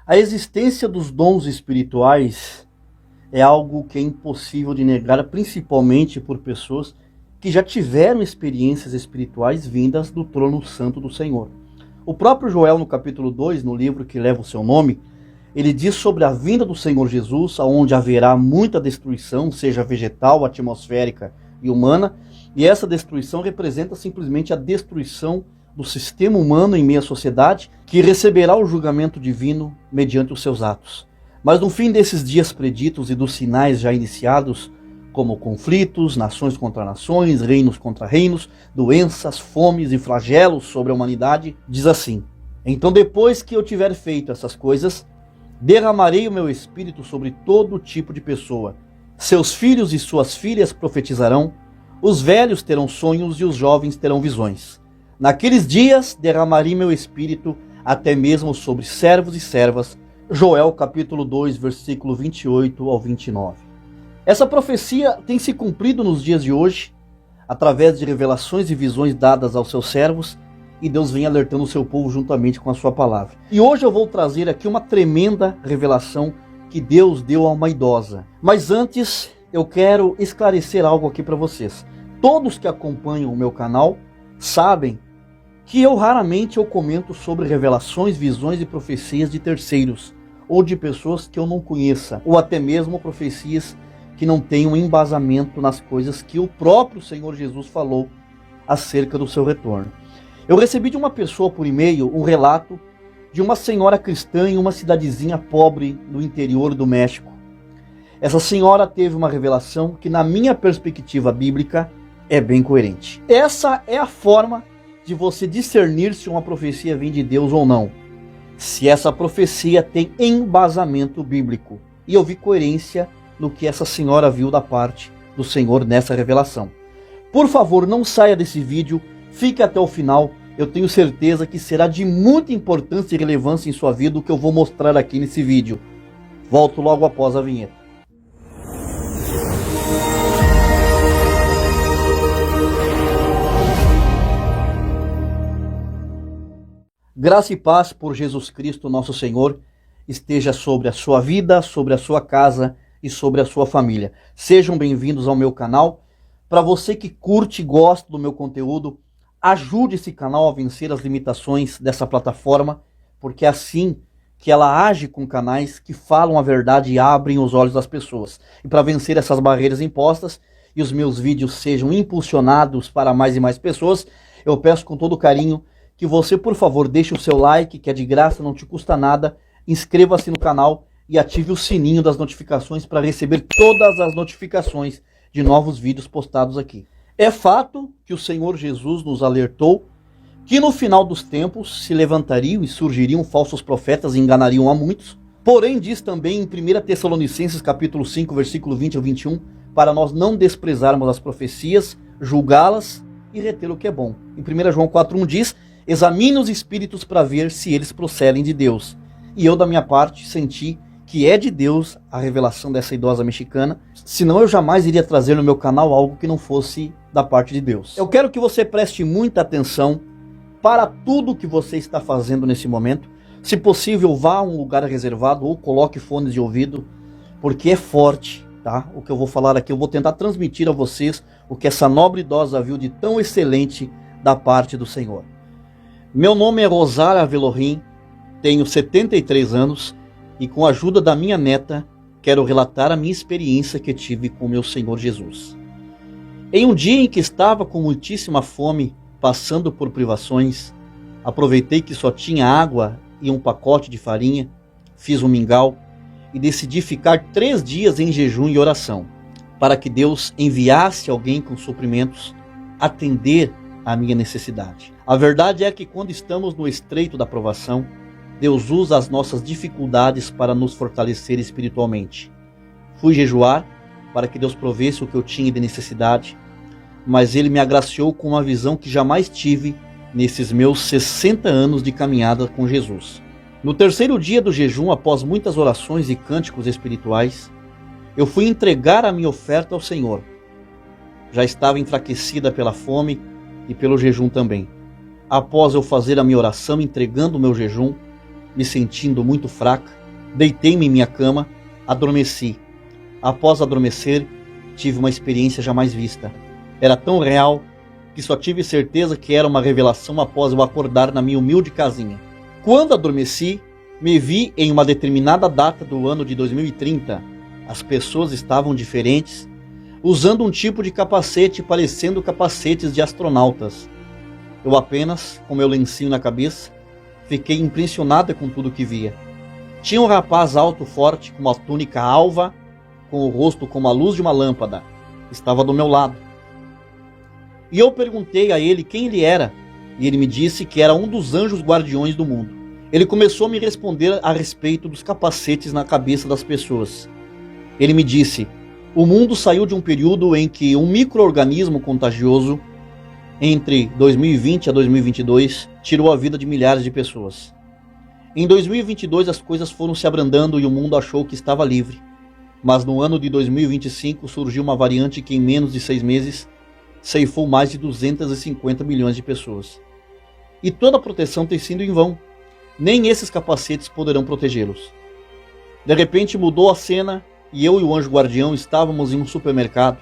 A existência dos dons espirituais é algo que é impossível de negar, principalmente por pessoas que já tiveram experiências espirituais vindas do trono santo do Senhor. O próprio Joel, no capítulo 2, no livro que leva o seu nome, ele diz sobre a vinda do Senhor Jesus, onde haverá muita destruição, seja vegetal, atmosférica e humana, e essa destruição representa simplesmente a destruição do sistema humano em meio à sociedade, que receberá o julgamento divino mediante os seus atos. Mas no fim desses dias preditos e dos sinais já iniciados, como conflitos, nações contra nações, reinos contra reinos, doenças, fomes e flagelos sobre a humanidade, diz assim: então depois que eu tiver feito essas coisas, derramarei o meu espírito sobre todo tipo de pessoa. Seus filhos e suas filhas profetizarão, os velhos terão sonhos e os jovens terão visões. Naqueles dias derramarei meu espírito até mesmo sobre servos e servas. Joel capítulo 2, versículo 28 ao 29. Essa profecia tem se cumprido nos dias de hoje, através de revelações e visões dadas aos seus servos, e Deus vem alertando o seu povo juntamente com a sua palavra. E hoje eu vou trazer aqui uma tremenda revelação que Deus deu a uma idosa. Mas antes, eu quero esclarecer algo aqui para vocês. Todos que acompanham o meu canal sabem que eu raramente comento sobre revelações, visões e profecias de terceiros, ou de pessoas que eu não conheça, ou até mesmo profecias que não tenham embasamento nas coisas que o próprio Senhor Jesus falou acerca do seu retorno. Eu recebi de uma pessoa por e-mail um relato de uma senhora cristã em uma cidadezinha pobre do interior do México. Essa senhora teve uma revelação que, na minha perspectiva bíblica, é bem coerente. Essa é a forma de você discernir se uma profecia vem de Deus ou não. Se essa profecia tem embasamento bíblico. E eu vi coerência no que essa senhora viu da parte do Senhor nessa revelação. Por favor, não saia desse vídeo, fique até o final. Eu tenho certeza que será de muita importância e relevância em sua vida o que eu vou mostrar aqui nesse vídeo. Volto logo após a vinheta. Graça e paz por Jesus Cristo, nosso Senhor, esteja sobre a sua vida, sobre a sua casa e sobre a sua família. Sejam bem-vindos ao meu canal. Para você que curte e gosta do meu conteúdo, ajude esse canal a vencer as limitações dessa plataforma, porque é assim que ela age com canais que falam a verdade e abrem os olhos das pessoas. E para vencer essas barreiras impostas e os meus vídeos sejam impulsionados para mais e mais pessoas, eu peço com todo carinho que você, por favor, deixe o seu like, que é de graça, não te custa nada, inscreva-se no canal e ative o sininho das notificações para receber todas as notificações de novos vídeos postados aqui. É fato que o Senhor Jesus nos alertou que no final dos tempos se levantariam e surgiriam falsos profetas e enganariam a muitos. Porém, diz também em 1 Tessalonicenses capítulo 5, versículo 20 ao 21, para nós não desprezarmos as profecias, julgá-las e reter o que é bom. Em 1 João 4,1 diz: examine os espíritos para ver se eles procedem de Deus. E eu, da minha parte, senti que é de Deus a revelação dessa idosa mexicana, senão eu jamais iria trazer no meu canal algo que não fosse da parte de Deus. Eu quero que você preste muita atenção para tudo que você está fazendo nesse momento. Se possível, vá a um lugar reservado ou coloque fones de ouvido, porque é forte, tá? O que eu vou falar aqui, eu vou tentar transmitir a vocês o que essa nobre idosa viu de tão excelente da parte do Senhor. Meu nome é Rosária Velorim, tenho 73 anos e com a ajuda da minha neta, quero relatar a minha experiência que tive com o meu Senhor Jesus. Em um dia em que estava com muitíssima fome, passando por privações, aproveitei que só tinha água e um pacote de farinha, fiz um mingau e decidi ficar 3 dias em jejum e oração, para que Deus enviasse alguém com suprimentos, atender a minha necessidade. A verdade é que quando estamos no estreito da provação, Deus usa as nossas dificuldades para nos fortalecer espiritualmente. Fui jejuar para que Deus provesse o que eu tinha de necessidade, mas Ele me agraciou com uma visão que jamais tive nesses meus 60 anos de caminhada com Jesus. No 3º dia do jejum, após muitas orações e cânticos espirituais, eu fui entregar a minha oferta ao Senhor. Já estava enfraquecida pela fome e pelo jejum também. Após eu fazer a minha oração entregando o meu jejum, me sentindo muito fraca, deitei-me em minha cama, adormeci. Após adormecer, tive uma experiência jamais vista. Era tão real que só tive certeza que era uma revelação após eu acordar na minha humilde casinha. Quando adormeci, me vi em uma determinada data do ano de 2030. As pessoas estavam diferentes, usando um tipo de capacete parecendo capacetes de astronautas. Eu apenas, com meu lencinho na cabeça, fiquei impressionada com tudo que via. Tinha um rapaz alto, forte, com uma túnica alva, com o rosto como a luz de uma lâmpada. Estava do meu lado. E eu perguntei a ele quem ele era, e ele me disse que era um dos anjos guardiões do mundo. Ele começou a me responder a respeito dos capacetes na cabeça das pessoas. Ele me disse: o mundo saiu de um período em que um micro-organismo contagioso, entre 2020 a 2022, tirou a vida de milhares de pessoas. Em 2022 as coisas foram se abrandando e o mundo achou que estava livre. Mas no ano de 2025 surgiu uma variante que em menos de 6 meses ceifou mais de 250 milhões de pessoas. E toda a proteção tem sido em vão. Nem esses capacetes poderão protegê-los. De repente mudou a cena e eu e o anjo guardião estávamos em um supermercado.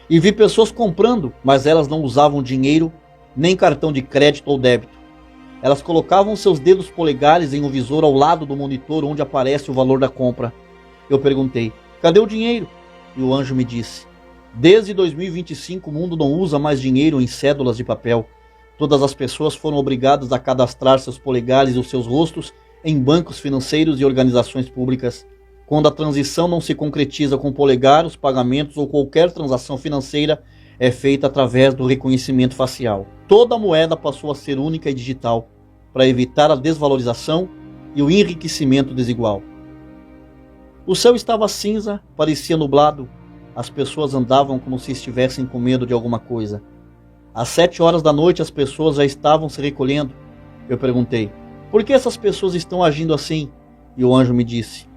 E vi pessoas comprando, mas elas não usavam dinheiro, nem cartão de crédito ou débito. Elas colocavam seus dedos polegares em um visor ao lado do monitor onde aparece o valor da compra. Eu perguntei: cadê o dinheiro? E o anjo me disse: desde 2025 o mundo não usa mais dinheiro em cédulas de papel. Todas as pessoas foram obrigadas a cadastrar seus polegares e os seus rostos em bancos financeiros e organizações públicas. Quando a transição não se concretiza com o polegar, os pagamentos ou qualquer transação financeira é feita através do reconhecimento facial. Toda a moeda passou a ser única e digital, para evitar a desvalorização e o enriquecimento desigual. O céu estava cinza, parecia nublado. As pessoas andavam como se estivessem com medo de alguma coisa. Às 7 horas da noite as pessoas já estavam se recolhendo. Eu perguntei: por que essas pessoas estão agindo assim? E o anjo me disse: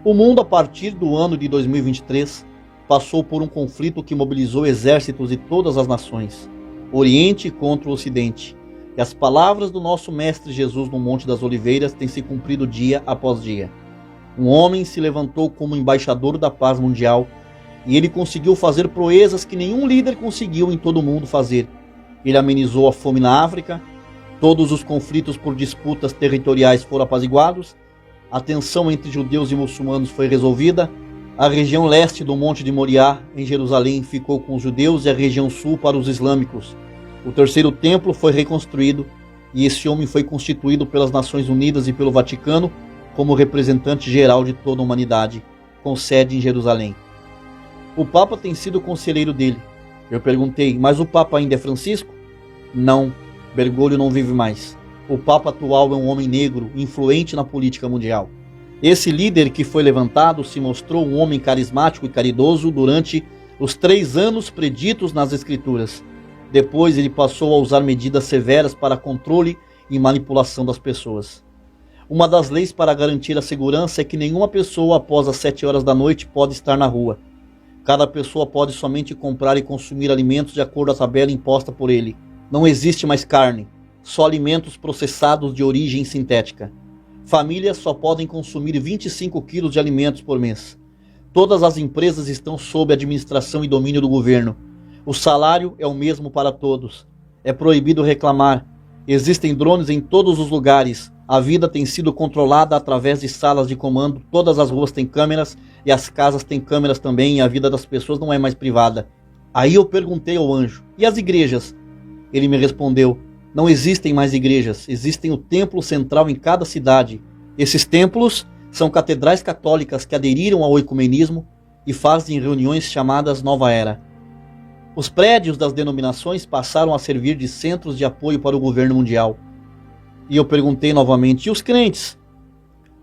o mundo a partir do ano de 2023 passou por um conflito que mobilizou exércitos de todas as nações, Oriente contra o Ocidente. E as palavras do nosso Mestre Jesus no Monte das Oliveiras têm se cumprido dia após dia. Um homem se levantou como embaixador da paz mundial e ele conseguiu fazer proezas que nenhum líder conseguiu em todo o mundo fazer. Ele amenizou a fome na África, todos os conflitos por disputas territoriais foram apaziguados, a tensão entre judeus e muçulmanos foi resolvida, a região leste do Monte de Moriá, em Jerusalém, ficou com os judeus e a região sul para os islâmicos. O terceiro templo foi reconstruído e esse homem foi constituído pelas Nações Unidas e pelo Vaticano como representante geral de toda a humanidade, com sede em Jerusalém. O Papa tem sido conselheiro dele. Eu perguntei: mas o Papa ainda é Francisco? Não, Bergoglio não vive mais. O Papa atual é um homem negro, influente na política mundial. Esse líder que foi levantado se mostrou um homem carismático e caridoso durante os 3 anos preditos nas Escrituras. Depois ele passou a usar medidas severas para controle e manipulação das pessoas. Uma das leis para garantir a segurança é que nenhuma pessoa após as 7 horas da noite pode estar na rua. Cada pessoa pode somente comprar e consumir alimentos de acordo com a tabela imposta por ele. Não existe mais carne, só alimentos processados de origem sintética. Famílias só podem consumir 25 quilos de alimentos por mês. Todas as empresas estão sob administração e domínio do governo. O salário é o mesmo para todos. É proibido reclamar. Existem drones em todos os lugares. A vida tem sido controlada através de salas de comando. Todas as ruas têm câmeras e as casas têm câmeras também. E a vida das pessoas não é mais privada. Aí eu perguntei ao anjo: e as igrejas? Ele me respondeu: não existem mais igrejas. Existem o templo central em cada cidade. Esses templos são catedrais católicas que aderiram ao ecumenismo e fazem reuniões chamadas Nova Era. Os prédios das denominações passaram a servir de centros de apoio para o governo mundial. E eu perguntei novamente: e os crentes?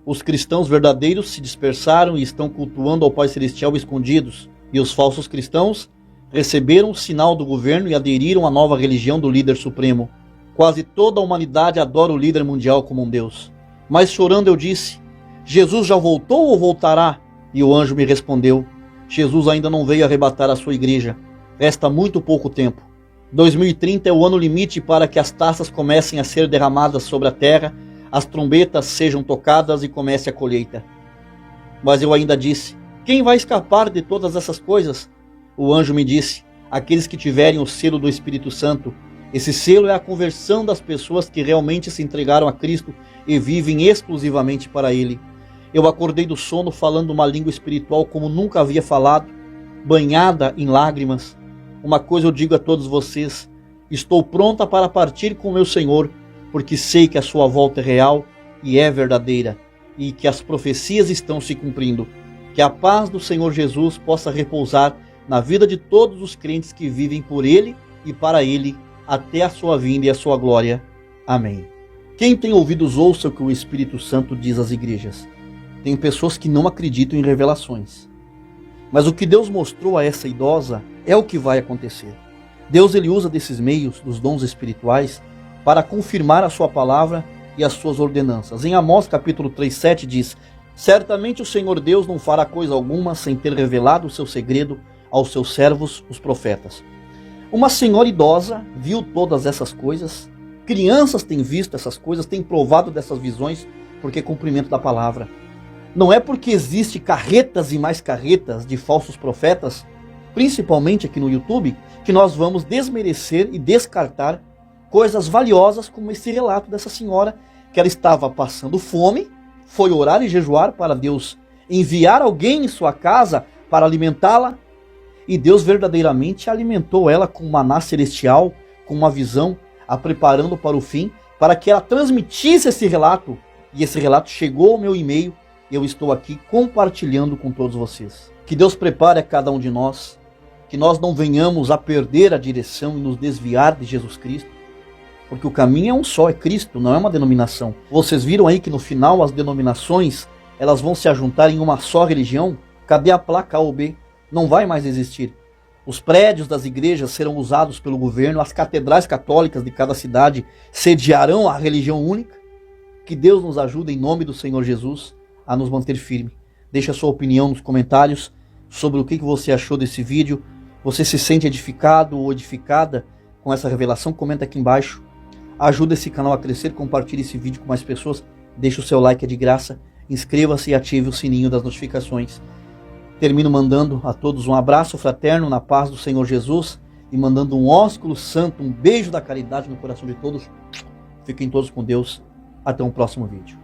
Os cristãos verdadeiros se dispersaram e estão cultuando ao Pai Celestial escondidos. E os falsos cristãos receberam o sinal do governo e aderiram à nova religião do líder supremo. Quase toda a humanidade adora o líder mundial como um Deus. Mas chorando eu disse: Jesus já voltou ou voltará? E o anjo me respondeu: Jesus ainda não veio arrebatar a sua igreja. Resta muito pouco tempo. 2030 é o ano limite para que as taças comecem a ser derramadas sobre a terra, as trombetas sejam tocadas e comece a colheita. Mas eu ainda disse: quem vai escapar de todas essas coisas? O anjo me disse: aqueles que tiverem o selo do Espírito Santo. Esse selo é a conversão das pessoas que realmente se entregaram a Cristo e vivem exclusivamente para Ele. Eu acordei do sono falando uma língua espiritual como nunca havia falado, banhada em lágrimas. Uma coisa eu digo a todos vocês: estou pronta para partir com meu Senhor, porque sei que a sua volta é real e é verdadeira, e que as profecias estão se cumprindo. Que a paz do Senhor Jesus possa repousar na vida de todos os crentes que vivem por Ele e para Ele, até a sua vinda e a sua glória. Amém. Quem tem ouvidos ouça o que o Espírito Santo diz às igrejas. Tem pessoas que não acreditam em revelações. Mas o que Deus mostrou a essa idosa é o que vai acontecer. Deus ele usa desses meios, dos dons espirituais, para confirmar a sua palavra e as suas ordenanças. Em Amós capítulo 3:7 diz: certamente o Senhor Deus não fará coisa alguma sem ter revelado o seu segredo aos seus servos, os profetas. Uma senhora idosa viu todas essas coisas, crianças têm visto essas coisas, têm provado dessas visões, porque é cumprimento da palavra. Não é porque existe carretas e mais carretas de falsos profetas, principalmente aqui no YouTube, que nós vamos desmerecer e descartar coisas valiosas como esse relato dessa senhora, que ela estava passando fome, foi orar e jejuar para Deus enviar alguém em sua casa para alimentá-la, e Deus verdadeiramente alimentou ela com um maná celestial, com uma visão, a preparando para o fim, para que ela transmitisse esse relato, e esse relato chegou ao meu e-mail, e eu estou aqui compartilhando com todos vocês. Que Deus prepare a cada um de nós, que nós não venhamos a perder a direção e nos desviar de Jesus Cristo, porque o caminho é um só, é Cristo, não é uma denominação. Vocês viram aí que no final as denominações, elas vão se ajuntar em uma só religião? Cadê a placa A ou B? Não vai mais existir. Os prédios das igrejas serão usados pelo governo, as catedrais católicas de cada cidade sediarão a religião única. Que Deus nos ajude em nome do Senhor Jesus a nos manter firme. Deixe a sua opinião nos comentários sobre o que você achou desse vídeo. Você se sente edificado ou edificada com essa revelação? Comenta aqui embaixo. Ajuda esse canal a crescer, compartilhe esse vídeo com mais pessoas. Deixe o seu like, é de graça. Inscreva-se e ative o sininho das notificações. Termino mandando a todos um abraço fraterno na paz do Senhor Jesus e mandando um ósculo santo, um beijo da caridade no coração de todos. Fiquem todos com Deus. Até um próximo vídeo.